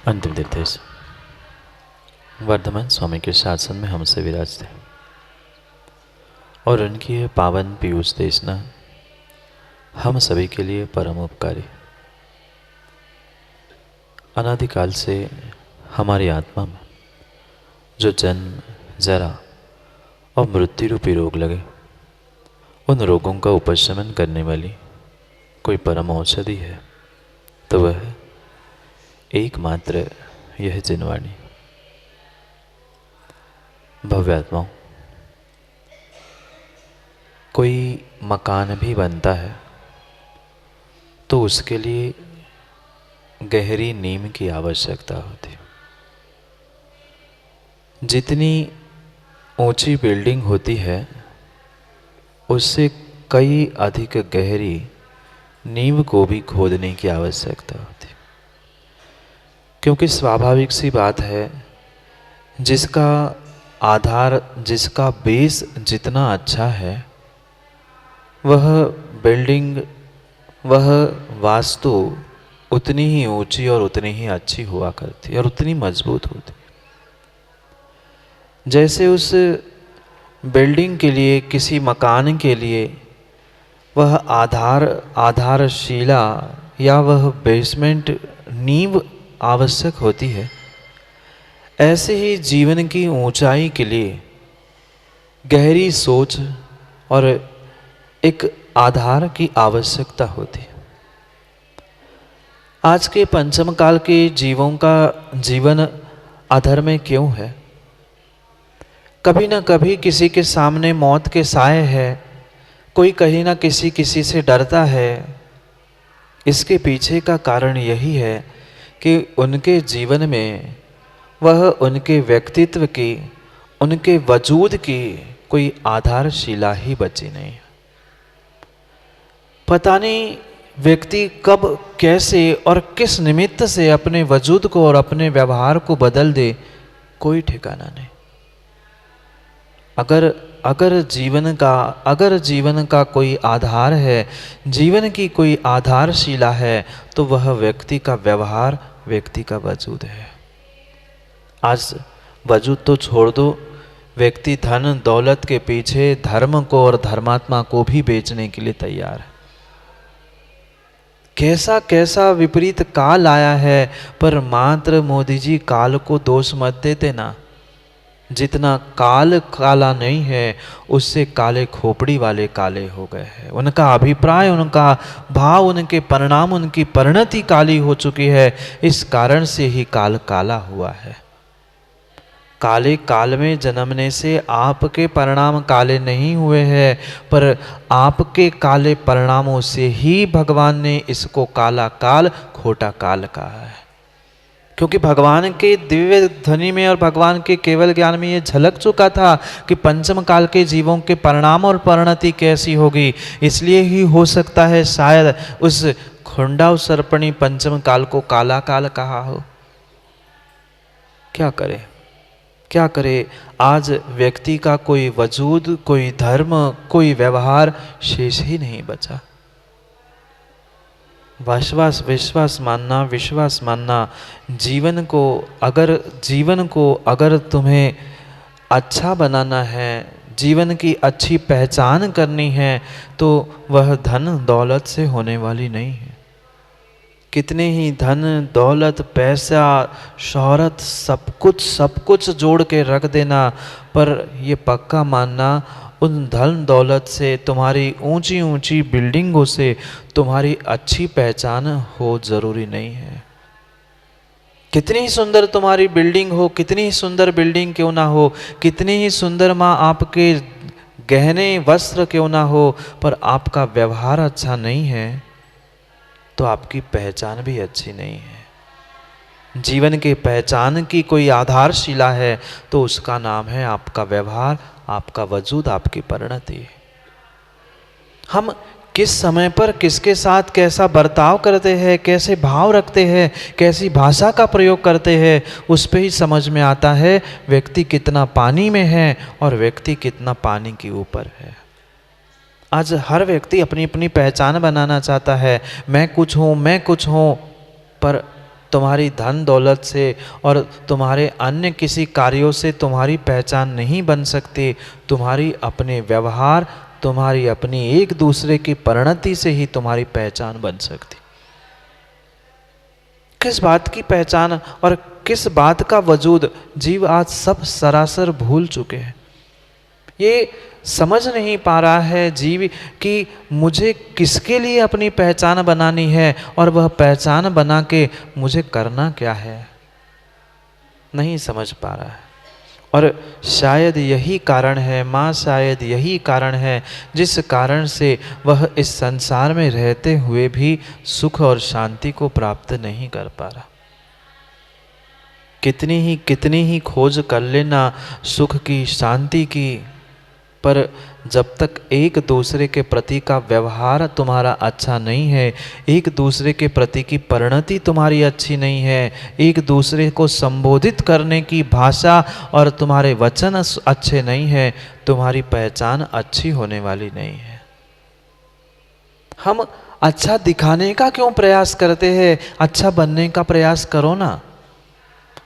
अंतिम निर्देश। वर्धमान स्वामी के शासन में हमसे विराजते और उनकी यह पावन पीयूष देशना हम सभी के लिए परम उपकारी। अनादिकाल से हमारी आत्मा में जो जन्म, जरा और मृत्यु रूपी रोग लगे, उन रोगों का उपशमन करने वाली कोई परम औषधि है तो वह एकमात्र यह जिनवाणी। भव्यात्माओं, कोई मकान भी बनता है तो उसके लिए गहरी नींव की आवश्यकता होती है। जितनी ऊंची बिल्डिंग होती है उससे कई अधिक गहरी नींव को भी खोदने की आवश्यकता होती है, क्योंकि स्वाभाविक सी बात है, जिसका आधार, जिसका बेस जितना अच्छा है, वह बिल्डिंग, वह वास्तु उतनी ही ऊंची और उतनी ही अच्छी हुआ करती है और उतनी मजबूत होती है। जैसे उस बिल्डिंग के लिए, किसी मकान के लिए वह आधारशिला या वह बेसमेंट, नींव आवश्यक होती है, ऐसे ही जीवन की ऊंचाई के लिए गहरी सोच और एक आधार की आवश्यकता होती है। आज के पंचम काल के जीवों का जीवन अधर में क्यों है? कभी ना कभी किसी के सामने मौत के साए है, कोई कहीं ना किसी से डरता है। इसके पीछे का कारण यही है कि उनके जीवन में वह उनके व्यक्तित्व की, उनके वजूद की कोई आधारशिला ही बची नहीं। पता नहीं व्यक्ति कब, कैसे और किस निमित्त से अपने वजूद को और अपने व्यवहार को बदल दे, कोई ठिकाना नहीं। अगर जीवन का कोई आधार है, जीवन की कोई आधारशिला है, तो वह व्यक्ति का व्यवहार, व्यक्ति का वजूद है। आज वजूद तो छोड़ दो, व्यक्ति धन दौलत के पीछे धर्म को और धर्मात्मा को भी बेचने के लिए तैयार है। कैसा कैसा विपरीत काल आया है, पर मात्र मोदी जी काल को दोष मत देते ना। जितना काल काला नहीं है, उससे काले खोपड़ी वाले काले हो गए हैं। उनका अभिप्राय, उनका भाव, उनके परिणाम, उनकी परिणति काली हो चुकी है। इस कारण से ही काल काला हुआ है। काले काल में जन्मने से आपके परिणाम काले नहीं हुए हैं, पर आपके काले परिणामों से ही भगवान ने इसको काला काल, खोटा काल कहा है। क्योंकि भगवान के दिव्य ध्वनि में और भगवान के केवल ज्ञान में ये झलक चुका था कि पंचम काल के जीवों के परिणाम और परिणति कैसी होगी। इसलिए ही हो सकता है शायद उस खुंडाव सर्पणी पंचम काल को काला काल कहा हो। क्या करे, क्या करे, आज व्यक्ति का कोई वजूद, कोई धर्म, कोई व्यवहार शेष ही नहीं बचा। विश्वास मानना, जीवन को अगर तुम्हें अच्छा बनाना है, जीवन की अच्छी पहचान करनी है, तो वह धन दौलत से होने वाली नहीं है। कितने ही धन दौलत, पैसा, शोहरत, सब कुछ जोड़ के रख देना, पर ये पक्का मानना, उन धन दौलत से, तुम्हारी ऊंची ऊंची बिल्डिंगों से तुम्हारी अच्छी पहचान हो जरूरी नहीं है। कितनी ही सुंदर तुम्हारी बिल्डिंग हो, कितनी ही सुंदर बिल्डिंग क्यों ना हो, कितनी ही सुंदर माँ आपके गहने वस्त्र क्यों ना हो, पर आपका व्यवहार अच्छा नहीं है तो आपकी पहचान भी अच्छी नहीं है। जीवन के पहचान की कोई आधारशिला है तो उसका नाम है आपका व्यवहार, आपका वजूद, आपकी परिणति। हम किस समय पर किसके साथ कैसा बर्ताव करते हैं, कैसे भाव रखते हैं, कैसी भाषा का प्रयोग करते हैं, उस पे ही समझ में आता है व्यक्ति कितना पानी में है और व्यक्ति कितना पानी के ऊपर है। आज हर व्यक्ति अपनी अपनी पहचान बनाना चाहता है, मैं कुछ हूँ, पर तुम्हारी धन दौलत से और तुम्हारे अन्य किसी कार्यों से तुम्हारी पहचान नहीं बन सकती। तुम्हारी अपने व्यवहार, तुम्हारी अपनी एक दूसरे की परिणति से ही तुम्हारी पहचान बन सकती। किस बात की पहचान और किस बात का वजूद जीव आज सब सरासर भूल चुके हैं। ये समझ नहीं पा रहा है जीव कि मुझे किसके लिए अपनी पहचान बनानी है और वह पहचान बना के मुझे करना क्या है, नहीं समझ पा रहा है। और शायद यही कारण है, माँ शायद यही कारण है जिस कारण से वह इस संसार में रहते हुए भी सुख और शांति को प्राप्त नहीं कर पा रहा। कितनी ही खोज कर लेना सुख की, शांति की, पर जब तक एक दूसरे के प्रति का व्यवहार तुम्हारा अच्छा नहीं है, एक दूसरे के प्रति की परिणति तुम्हारी अच्छी नहीं है, एक दूसरे को संबोधित करने की भाषा और तुम्हारे वचन अच्छे नहीं है, तुम्हारी पहचान अच्छी होने वाली नहीं है। हम अच्छा दिखाने का क्यों प्रयास करते हैं? अच्छा बनने का प्रयास करो ना।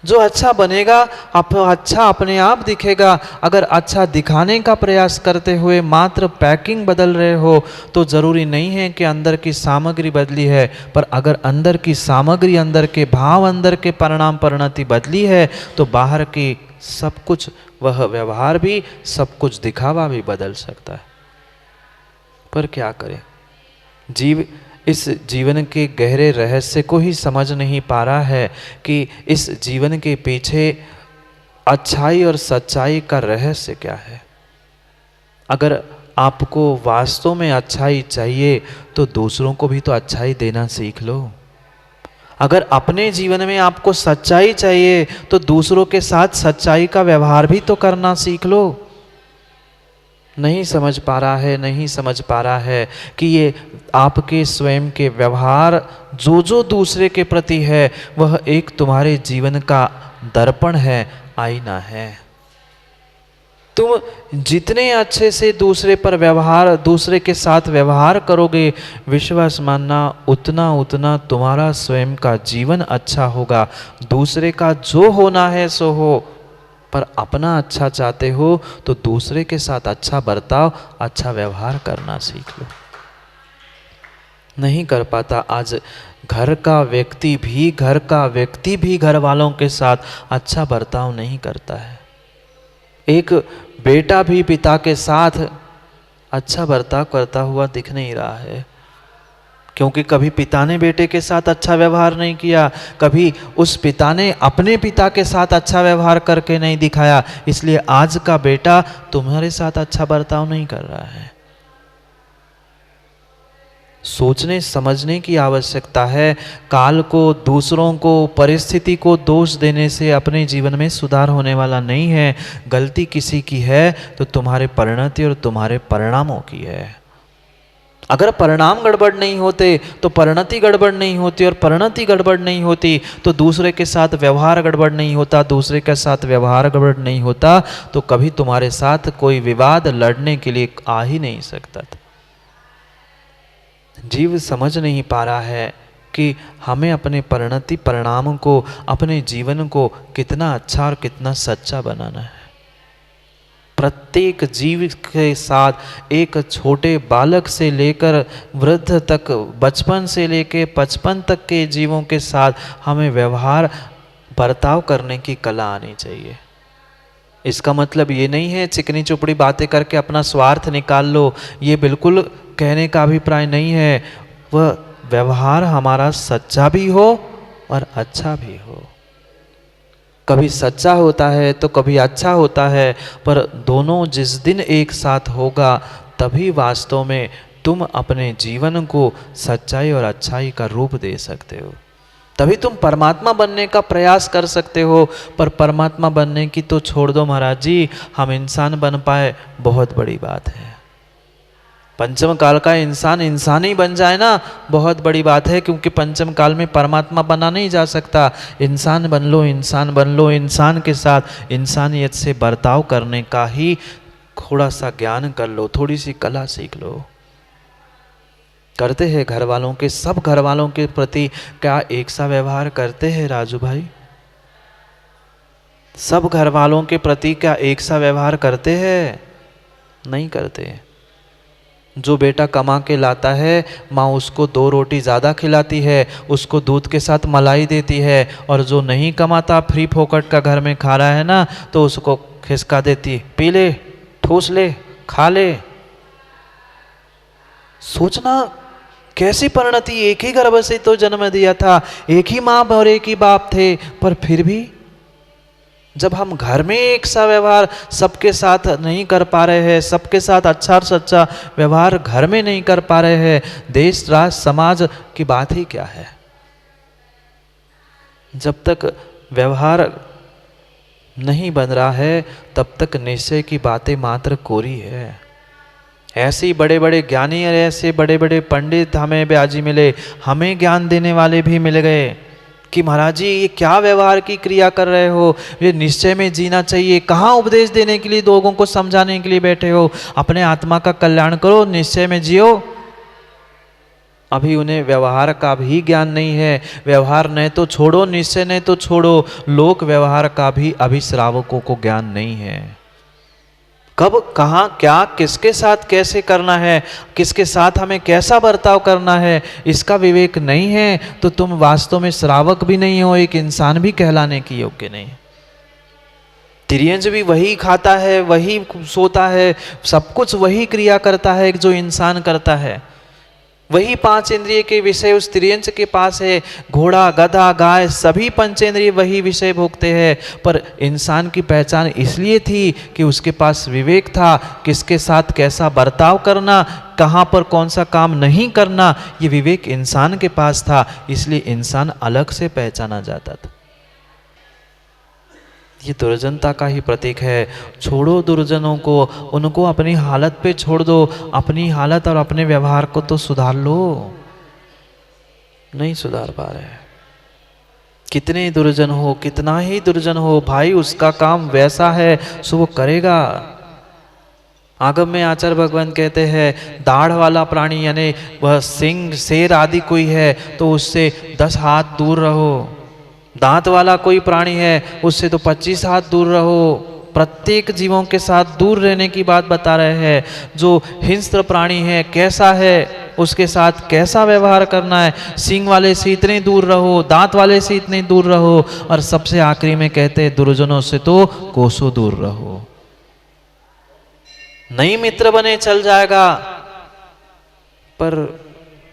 जो अच्छा बनेगा अच्छा अपने आप दिखेगा। अगर अच्छा दिखाने का प्रयास करते हुए मात्र पैकिंग बदल रहे हो तो ज़रूरी नहीं है कि अंदर की सामग्री बदली है, पर अगर अंदर की सामग्री, अंदर के भाव, अंदर के परिणाम परिणति बदली है तो बाहर की सब कुछ, वह व्यवहार भी, सब कुछ दिखावा भी बदल सकता है। पर क्या करें, जीव इस जीवन के गहरे रहस्य को ही समझ नहीं पा रहा है कि इस जीवन के पीछे अच्छाई और सच्चाई का रहस्य क्या है। अगर आपको वास्तव में अच्छाई चाहिए तो दूसरों को भी तो अच्छाई देना सीख लो। अगर अपने जीवन में आपको सच्चाई चाहिए तो दूसरों के साथ सच्चाई का व्यवहार भी तो करना सीख लो। नहीं समझ पा रहा है, नहीं समझ पा रहा है कि ये आपके स्वयं के व्यवहार जो दूसरे के प्रति है वह एक तुम्हारे जीवन का दर्पण है, आईना है। तुम जितने अच्छे से दूसरे पर व्यवहार, दूसरे के साथ व्यवहार करोगे, विश्वास मानना उतना तुम्हारा स्वयं का जीवन अच्छा होगा। दूसरे का जो होना है सो हो, पर अपना अच्छा चाहते हो तो दूसरे के साथ अच्छा बर्ताव, अच्छा व्यवहार करना सीख लो। नहीं कर पाता आज घर का व्यक्ति भी घर वालों के साथ अच्छा बर्ताव नहीं करता है। एक बेटा भी पिता के साथ अच्छा बर्ताव करता हुआ दिख नहीं रहा है, क्योंकि कभी पिता ने बेटे के साथ अच्छा व्यवहार नहीं किया, कभी उस पिता ने अपने पिता के साथ अच्छा व्यवहार करके नहीं दिखाया, इसलिए आज का बेटा तुम्हारे साथ अच्छा बर्ताव नहीं कर रहा है। सोचने समझने की आवश्यकता है। काल को, दूसरों को, परिस्थिति को दोष देने से अपने जीवन में सुधार होने वाला नहीं है। गलती किसी की है तो तुम्हारे परिणति और तुम्हारे परिणामों की है। अगर परिणाम गड़बड़ नहीं होते तो परिणति गड़बड़ नहीं होती, और परिणति गड़बड़ नहीं होती तो दूसरे के साथ व्यवहार गड़बड़ नहीं होता, दूसरे के साथ व्यवहार गड़बड़ नहीं होता तो कभी तुम्हारे साथ कोई विवाद लड़ने के लिए आ ही नहीं सकता था। जीव समझ नहीं पा रहा है कि हमें अपने परिणति परिणामों को, अपने जीवन को कितना अच्छा और कितना सच्चा बनाना है। प्रत्येक जीव के साथ, एक छोटे बालक से लेकर वृद्ध तक, बचपन से लेकर 55 तक के जीवों के साथ हमें व्यवहार, बर्ताव करने की कला आनी चाहिए। इसका मतलब ये नहीं है चिकनी चुपड़ी बातें करके अपना स्वार्थ निकाल लो, ये बिल्कुल कहने का अभिप्राय नहीं है। वह व्यवहार हमारा सच्चा भी हो और अच्छा भी हो। कभी सच्चा होता है तो कभी अच्छा होता है, पर दोनों जिस दिन एक साथ होगा तभी वास्तव में तुम अपने जीवन को सच्चाई और अच्छाई का रूप दे सकते हो। तभी तुम परमात्मा बनने का प्रयास कर सकते हो। पर परमात्मा बनने की तो छोड़ दो महाराज जी, हम इंसान बन पाए बहुत बड़ी बात है। पंचम काल का इंसान इंसान ही बन जाए ना, बहुत बड़ी बात है, क्योंकि पंचम काल में परमात्मा बना नहीं जा सकता। इंसान बन लो, इंसान बन लो, इंसान के साथ इंसानियत से बर्ताव करने का ही थोड़ा सा ज्ञान कर लो, थोड़ी सी कला सीख लो। करते हैं घर वालों के, सब घर वालों के प्रति क्या एक सा व्यवहार करते हैं राजू भाई? सब घर वालों के प्रति क्या एक सा व्यवहार करते हैं? नहीं करते। जो बेटा कमा के लाता है, माँ उसको 2 रोटी ज़्यादा खिलाती है, उसको दूध के साथ मलाई देती है, और जो नहीं कमाता, फ्री फोकट का घर में खा रहा है ना, तो उसको खिसका देती, पी ले, ठूस ले, खा ले। सोचना कैसी परिणति, एक ही गर्भ से तो जन्म दिया था, एक ही माँ और एक ही बाप थे, पर फिर भी जब हम घर में एक सा व्यवहार सबके साथ नहीं कर पा रहे हैं, सबके साथ अच्छा और सच्चा व्यवहार घर में नहीं कर पा रहे हैं, देश राष्ट्र समाज की बात ही क्या है। जब तक व्यवहार नहीं बन रहा है तब तक निश्चय की बातें मात्र कोरी है। ऐसे बड़े बड़े ज्ञानी और ऐसे बड़े बड़े पंडित हमें ब्याजी मिले, हमें ज्ञान देने वाले भी मिल गए कि महाराज जी ये क्या व्यवहार की क्रिया कर रहे हो, ये निश्चय में जीना चाहिए। कहाँ उपदेश देने के लिए, लोगों को समझाने के लिए बैठे हो? अपने आत्मा का कल्याण करो, निश्चय में जियो। अभी उन्हें व्यवहार का भी ज्ञान नहीं है। व्यवहार नहीं तो छोड़ो, निश्चय नहीं तो छोड़ो, लोक व्यवहार का भी अभी श्रावकों को ज्ञान नहीं है। कब, कहाँ, क्या, किसके साथ कैसे करना है, किसके साथ हमें कैसा बर्ताव करना है, इसका विवेक नहीं है तो तुम वास्तव में श्रावक भी नहीं हो, एक इंसान भी कहलाने की योग्य नहीं। तिर्यंज भी वही खाता है, वही सोता है, सब कुछ वही क्रिया करता है जो इंसान करता है। वही 5 इंद्रिय के विषय उस तिर्यंच के पास है। घोड़ा, गधा, गाय सभी पंचेंद्रिय वही विषय भोगते हैं। पर इंसान की पहचान इसलिए थी कि उसके पास विवेक था, किसके साथ कैसा बर्ताव करना, कहाँ पर कौन सा काम नहीं करना, ये विवेक इंसान के पास था, इसलिए इंसान अलग से पहचाना जाता था। ये दुर्जनता का ही प्रतीक है। छोड़ो दुर्जनों को, उनको अपनी हालत पे छोड़ दो, अपनी हालत और अपने व्यवहार को तो सुधार लो। नहीं सुधार पा रहे। कितने दुर्जन हो, कितना ही दुर्जन हो, भाई उसका काम वैसा है सो वो करेगा। आगम में आचार्य भगवान कहते हैं, दाढ़ वाला प्राणी यानी वह सिंह, शेर आदि कोई है तो उससे 10 हाथ दूर रहो। दांत वाला कोई प्राणी है उससे तो 25 हाथ दूर रहो। प्रत्येक जीवों के साथ दूर रहने की बात बता रहे हैं। जो हिंस्र प्राणी है कैसा है, उसके साथ कैसा व्यवहार करना है, सींग वाले से इतने दूर रहो, दांत वाले से इतने दूर रहो, और सबसे आखिरी में कहते हैं दुर्जनों से तो कोसों दूर रहो। नहीं मित्र बने चल जाएगा, पर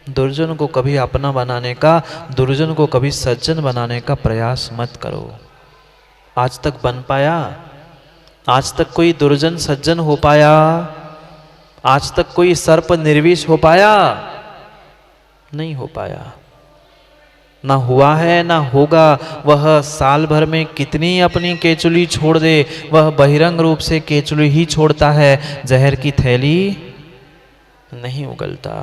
दुर्जन को कभी अपना बनाने का, दुर्जन को कभी सज्जन बनाने का प्रयास मत करो। आज तक बन पाया? आज तक कोई दुर्जन सज्जन हो पाया? आज तक कोई सर्प निर्विष हो पाया? नहीं हो पाया। ना हुआ है ना होगा। वह साल भर में कितनी अपनी केचुली छोड़ दे, वह बहिरंग रूप से केचुली ही छोड़ता है, जहर की थैली नहीं उगलता।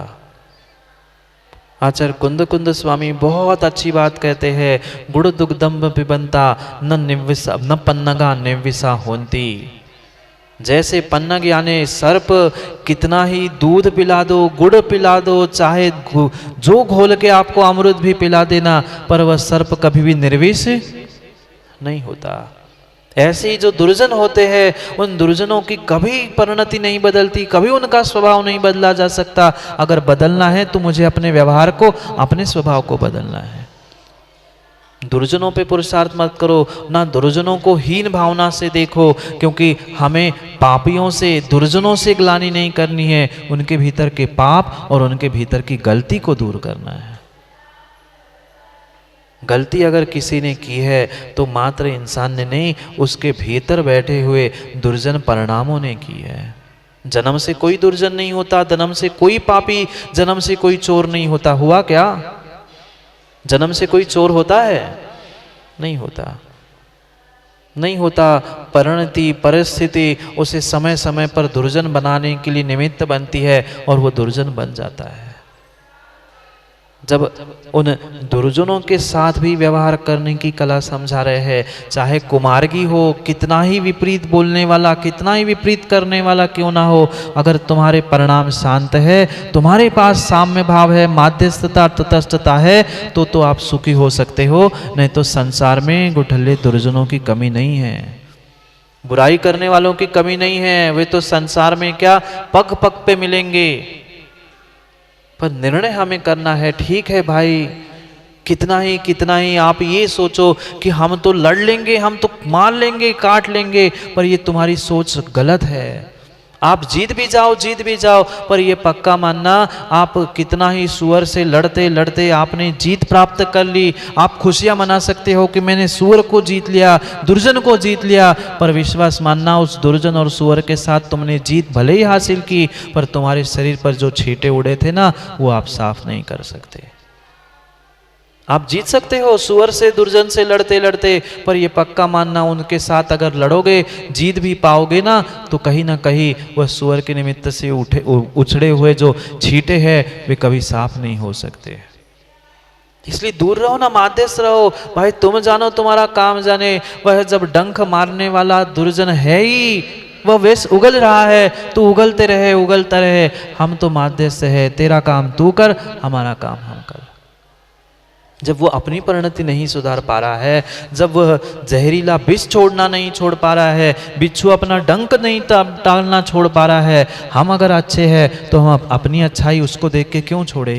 आचार्य कुंद कुंद स्वामी बहुत अच्छी बात कहते हैं, गुड़ दुग्धम पिबंता न निविसा न पन्नगा निविसा होती। जैसे पन्नग यानी सर्प कितना ही दूध पिला दो, गुड़ पिला दो, चाहे जो घोल के आपको अमृत भी पिला देना, पर वह सर्प कभी भी निर्विष नहीं होता। ऐसे ही जो दुर्जन होते हैं, उन दुर्जनों की कभी परिणति नहीं बदलती, कभी उनका स्वभाव नहीं बदला जा सकता। अगर बदलना है तो मुझे अपने व्यवहार को, अपने स्वभाव को बदलना है। दुर्जनों पे पुरुषार्थ मत करो, ना दुर्जनों को हीन भावना से देखो, क्योंकि हमें पापियों से, दुर्जनों से ग्लानि नहीं करनी है, उनके भीतर के पाप और उनके भीतर की गलती को दूर करना है। गलती अगर किसी ने की है तो मात्र इंसान ने नहीं, उसके भीतर बैठे हुए दुर्जन परिणामों ने की है। जन्म से कोई दुर्जन नहीं होता, जन्म से कोई पापी, जन्म से कोई चोर नहीं होता। हुआ क्या? जन्म से कोई चोर होता है? नहीं होता, नहीं होता। परिणति, परिस्थिति उसे समय समय पर दुर्जन बनाने के लिए निमित्त बनती है और वो दुर्जन बन जाता है। जब उन दुर्जनों के साथ भी व्यवहार करने की कला समझा रहे हैं, चाहे कुमार्गी हो, कितना ही विपरीत बोलने वाला, कितना ही विपरीत करने वाला क्यों ना हो, अगर तुम्हारे परिणाम शांत है, तुम्हारे पास साम्य भाव है, माध्यस्थता तटस्थता है, तो आप सुखी हो सकते हो। नहीं तो संसार में गुठल्ले दुर्जनों की कमी नहीं है, बुराई करने वालों की कमी नहीं है। वे तो संसार में क्या पग पग पे मिलेंगे। पर निर्णय हमें करना है। ठीक है भाई, कितना ही आप ये सोचो कि हम तो लड़ लेंगे, हम तो मार लेंगे, काट लेंगे, पर ये तुम्हारी सोच गलत है। आप जीत भी जाओ, पर ये पक्का मानना, आप कितना ही सुअर से लड़ते लड़ते आपने जीत प्राप्त कर ली, आप खुशियां मना सकते हो कि मैंने सुअर को जीत लिया, दुर्जन को जीत लिया, पर विश्वास मानना उस दुर्जन और सुअर के साथ तुमने जीत भले ही हासिल की, पर तुम्हारे शरीर पर जो छींटे उड़े थे ना, वो आप साफ नहीं कर सकते। आप जीत सकते हो सुअर से, दुर्जन से लड़ते लड़ते, पर ये पक्का मानना, उनके साथ अगर लड़ोगे, जीत भी पाओगे ना, तो कहीं ना कहीं वह सुअर के निमित्त से उछड़े हुए जो छींटे हैं, वे कभी साफ नहीं हो सकते। इसलिए दूर रहो ना, माध्यस्थ रहो। भाई तुम जानो, तुम्हारा काम जाने। वह जब डंक मारने वाला दुर्जन है ही, वह वेश उगल रहा है, तो उगलते रहे, उगलता रहे। हम तो माध्यस्थ है, तेरा काम तू कर, हमारा काम हम कर। जब वो अपनी परिणति नहीं सुधार पा रहा है, जब वह जहरीला विष छोड़ना नहीं छोड़ पा रहा है, बिच्छू अपना डंक नहीं टालना छोड़ पा रहा है, हम अगर अच्छे हैं तो हम अपनी अच्छाई उसको देख के क्यों छोड़े?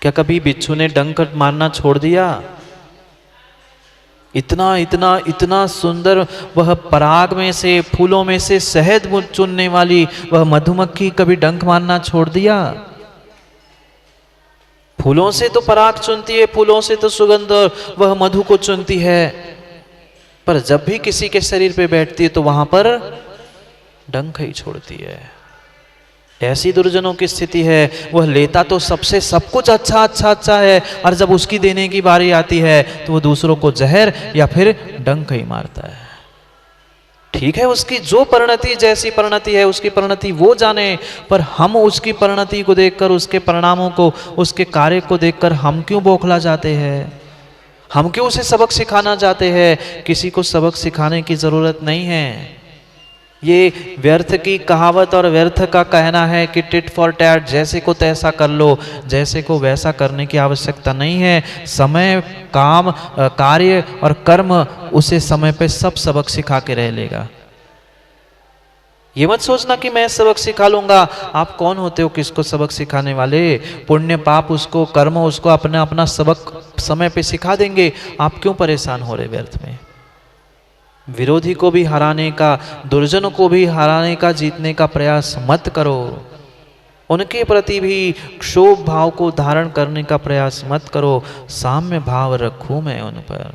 क्या कभी बिच्छू ने डंक मारना छोड़ दिया? इतना इतना इतना सुंदर वह पराग में से, फूलों में से शहद चुनने वाली वह मधुमक्खी कभी डंक मारना छोड़ दिया? फूलों से तो पराग चुनती है, फूलों से तो सुगंध और वह मधु को चुनती है, पर जब भी किसी के शरीर पे बैठती है तो वहां पर डंक ही छोड़ती है। ऐसी दुर्जनों की स्थिति है। वह लेता तो सबसे सब कुछ अच्छा है, और जब उसकी देने की बारी आती है तो वह दूसरों को जहर या फिर डंक ही मारता है। ठीक है, उसकी जो परिणति, जैसी परिणति है उसकी परिणति वो जाने, पर हम उसकी परिणति को देखकर, उसके परिणामों को, उसके कार्य को देखकर हम क्यों बौखला जाते हैं? हम क्यों उसे सबक सिखाना चाहते हैं? किसी को सबक सिखाने की जरूरत नहीं है। ये व्यर्थ की कहावत और व्यर्थ का कहना है कि टिट फॉर टैट, जैसे को तैसा कर लो, जैसे को वैसा करने की आवश्यकता नहीं है। समय, काम, कार्य और कर्म उसे समय पे सब सबक सिखा के रह लेगा। ये मत सोचना कि मैं सबक सिखा लूंगा। आप कौन होते हो किसको सबक सिखाने वाले? पुण्य पाप उसको, कर्म उसको अपना अपना सबक समय पे सिखा देंगे। आप क्यों परेशान हो रहे व्यर्थ में? विरोधी को भी हराने का, दुर्जनों को भी हराने का, जीतने का प्रयास मत करो। उनके प्रति भी क्षोभ भाव को धारण करने का प्रयास मत करो। साम्य भाव रखूं मैं उन पर।